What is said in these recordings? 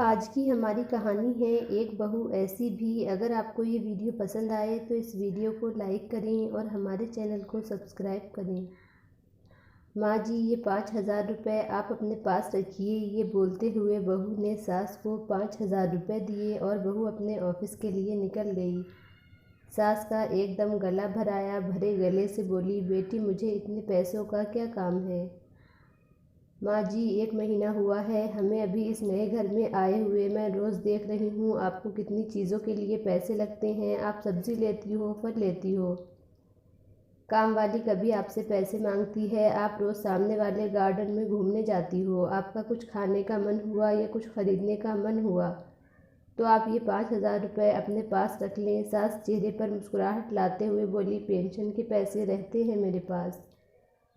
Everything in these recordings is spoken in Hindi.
आज की हमारी कहानी है एक बहू ऐसी भी। अगर आपको ये वीडियो पसंद आए तो इस वीडियो को लाइक करें और हमारे चैनल को सब्सक्राइब करें। माँ जी, ये 5,000 रुपये आप अपने पास रखिए। ये बोलते हुए बहू ने सास को 5,000 रुपये दिए और बहू अपने ऑफिस के लिए निकल गई। सास का एकदम गला भर आया। भरे गले से बोली, बेटी मुझे इतने पैसों का क्या काम है। माँ जी, 1 महीना हुआ है हमें अभी इस नए घर में आए हुए। मैं रोज़ देख रही हूँ आपको कितनी चीज़ों के लिए पैसे लगते हैं। आप सब्ज़ी लेती हो, फल लेती हो, काम वाली कभी आपसे पैसे मांगती है। आप रोज़ सामने वाले गार्डन में घूमने जाती हो। आपका कुछ खाने का मन हुआ या कुछ खरीदने का मन हुआ तो आप ये 5,000 रुपये अपने पास रख लें। सास चेहरे पर मुस्कुराहट लाते हुए बोली, पेंशन के पैसे रहते हैं मेरे पास।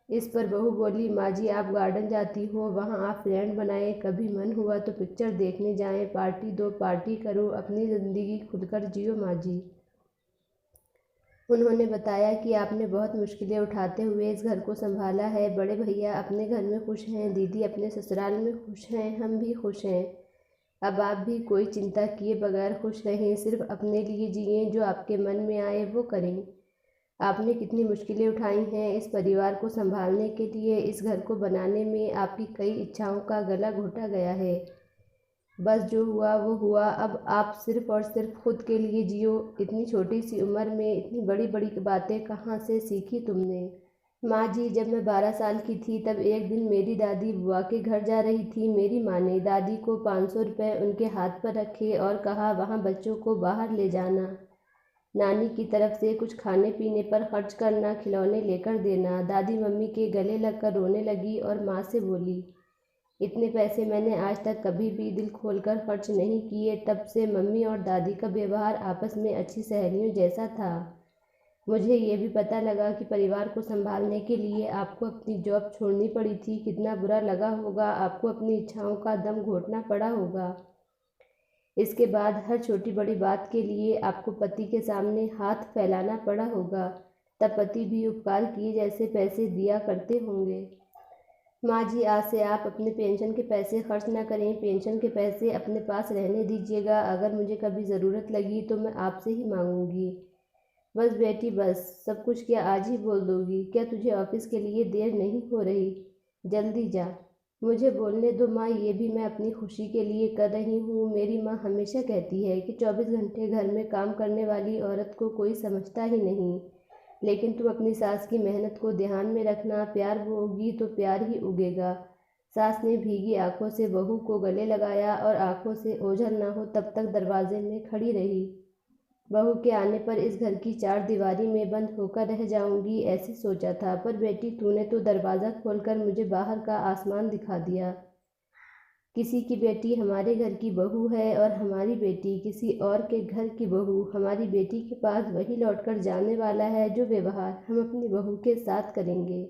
इस पर बहू बोली, माँ जी आप गार्डन जाती हो, वहाँ आप फ्रेंड बनाए, कभी मन हुआ तो पिक्चर देखने जाएं, पार्टी दो, पार्टी करो, अपनी ज़िंदगी खुलकर जियो माँ जी। उन्होंने बताया कि आपने बहुत मुश्किलें उठाते हुए इस घर को संभाला है। बड़े भैया अपने घर में खुश हैं, दीदी अपने ससुराल में खुश हैं, हम भी खुश हैं। अब आप भी कोई चिंता किए बगैर खुश रहें, सिर्फ अपने लिए जिएं, जो आपके मन में आए वो करें। आपने कितनी मुश्किलें उठाई हैं इस परिवार को संभालने के लिए। इस घर को बनाने में आपकी कई इच्छाओं का गला घोटा गया है। बस जो हुआ वो हुआ। अब आप सिर्फ और सिर्फ खुद के लिए जियो। इतनी छोटी सी उम्र में इतनी बड़ी बड़ी बातें कहाँ से सीखी तुमने। माँ जी, जब मैं 12 साल की थी तब एक दिन मेरी दादी बुआ के घर जा रही थी। मेरी माँ ने दादी को 500 रुपये उनके हाथ पर रखे और कहा, वहाँ बच्चों को बाहर ले जाना, नानी की तरफ से कुछ खाने पीने पर खर्च करना, खिलौने लेकर देना। दादी मम्मी के गले लगकर रोने लगी और माँ से बोली, इतने पैसे मैंने आज तक कभी भी दिल खोलकर खर्च नहीं किए। तब से मम्मी और दादी का व्यवहार आपस में अच्छी सहेलियों जैसा था। मुझे ये भी पता लगा कि परिवार को संभालने के लिए आपको अपनी जॉब छोड़नी पड़ी थी। कितना बुरा लगा होगा, आपको अपनी इच्छाओं का दम घोटना पड़ा होगा। इसके बाद हर छोटी बड़ी बात के लिए आपको पति के सामने हाथ फैलाना पड़ा होगा। तब पति भी उपकार किए जैसे पैसे दिया करते होंगे। माँ जी, आज से आप अपने पेंशन के पैसे खर्च ना करें। पेंशन के पैसे अपने पास रहने दीजिएगा। अगर मुझे कभी ज़रूरत लगी तो मैं आपसे ही मांगूंगी। बस बेटी बस, सब कुछ क्या आज ही बोल दोगी? क्या तुझे ऑफिस के लिए देर नहीं हो रही? जल्दी जा, मुझे बोलने दो माँ, ये भी मैं अपनी खुशी के लिए कर रही हूँ। मेरी माँ हमेशा कहती है कि 24 घंटे घर में काम करने वाली औरत को कोई समझता ही नहीं। लेकिन तुम अपनी सास की मेहनत को ध्यान में रखना। प्यार बोओगी तो प्यार ही उगेगा। सास ने भीगी आंखों से बहू को गले लगाया और आंखों से ओझल न हो तब तक दरवाजे में खड़ी रही। बहू के आने पर इस घर की 4 दीवारी में बंद होकर रह जाऊंगी, ऐसे सोचा था। पर बेटी, तूने तो दरवाज़ा खोलकर मुझे बाहर का आसमान दिखा दिया। किसी की बेटी हमारे घर की बहू है और हमारी बेटी किसी और के घर की बहू। हमारी बेटी के पास वही लौटकर जाने वाला है जो व्यवहार हम अपनी बहू के साथ करेंगे।